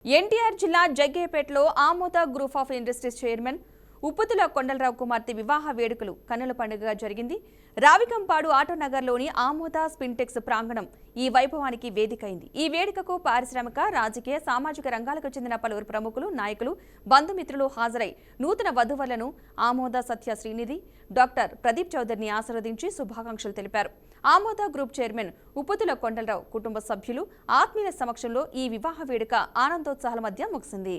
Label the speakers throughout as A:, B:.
A: ఎన్టీఆర్ జిల్లా జగ్గయ్యపేటలో Amoda group of industries chairman Upputhula Kondalarao కుమార్తె వివాహ వేడుకలు కన్నుల పండుగగా జరిగింది. రావికంపాడు ఆటోనగర్లోని ఆమోద స్పిన్టెక్స్ ప్రాంగణం ఈ వైభవానికి వేదికైంది. ఈ వేడుకకు పారిశ్రామిక, రాజకీయ, సామాజిక రంగాలకు చెందిన పలువురు ప్రముఖులు, నాయకులు, బంధుమిత్రులు హాజరై నూతన వధువులను ఆమోద సత్య శ్రీనిధి, డాక్టర్ ప్రదీప్ చౌదరిని ఆశీర్వదించి శుభాకాంక్షలు తెలిపారు. ఆమోద గ్రూప్ చైర్మన్ ఉప్పుతుల కొండలరావు కుటుంబ సభ్యులు, ఆత్మీయుల సమక్షంలో ఈ వివాహ వేడుక ఆనందోత్సాహాల మధ్య ముగిసింది.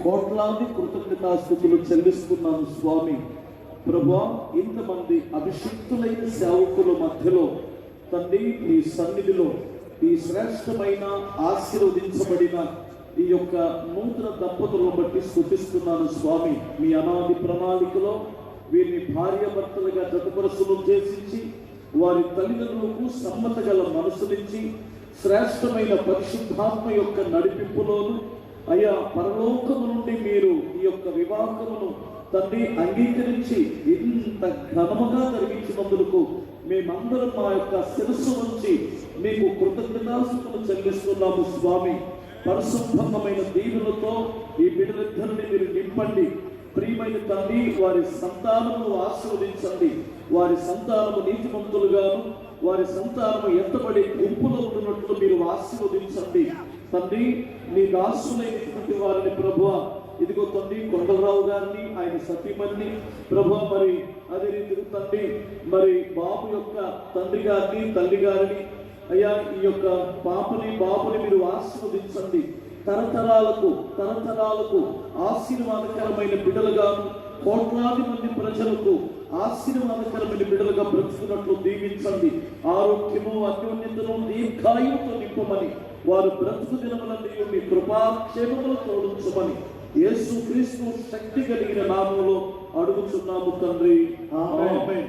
B: కోట్లాది కృతజ్ఞతాస్తుతులు చెల్లిస్తున్నాను స్వామి. ప్రభువా, ఇంతమంది అభిషిక్తులైన సేవకుల మధ్యలో తండ్రి మీ సన్నిధిలో ఈ శ్రేష్టమైన ఆశీర్వదించబడిన ఈ యొక్క నూతన దంపతులను బట్టి స్తుతిస్తున్నాను స్వామి. మీ అనాది ప్రణాళికలో వీరిని భార్యాభర్తలుగా జతపరచులు చేసించి వారి తల్లిదండ్రులకు సమ్మత గల మనసునిచ్చి శ్రేష్టమైన పరిశుద్ధాత్మ యొక్క నడిపింపులోను అయ్యా పరలోకము నుండి మీరు ఈ యొక్క వివాహమును తండ్రి అంగీకరించి ఇంత ఘనముగా జరిగించినందుకు మేమందరం మా యొక్క శిరస్సు నుంచి మీకు కృతజ్ఞతాస్తుతులు చెల్లిస్తున్నాము స్వామి. పరిశుద్ధమైన దీవులతో ఈ బిడ్డలిద్దరిని మీరు నింపండి. ప్రియమైన తండ్రి, వారి సంతానము ఆశీర్వదించండి. వారి సంతానము నీతిమంతులుగాను, వారి సంతానము ఎత్తబడి గుంపులో ఉన్నట్లు మీరు ఆశీర్వదించండి తండ్రి. నీ దాసులైనటువంటి వారిని ప్రభువా, ఇదిగో తండ్రి కొండలరావు గారిని, ఆయన సతీమణిని ప్రభువా, మరి అదే రీతిగా తండ్రి మరి బాబు యొక్క తండ్రి గారిని, తల్లి గారిని, అయ్యా ఈ యొక్క బాబుని మీరు ఆశీర్వదించండి. తరతరాలకు ఆశీర్వాదకరమైన బిడ్డలుగాను, కోట్లాది మంది ప్రజలకు ఆశీర్వాదకరమైన బిడ్డలుగా బ్రతుకున్నట్లు దీవించండి. ఆరోగ్యము, అన్యోన్యతను, దీర్ఘాయువుతో నింపమని, వారు బ్రతుకు దినములన్నీ మీ కృపాక్షేమములు తోడించమని యేసు క్రీస్తు శక్తి కలిగిన నామములో అడుగుచున్నాము తండ్రి. ఆమేన్.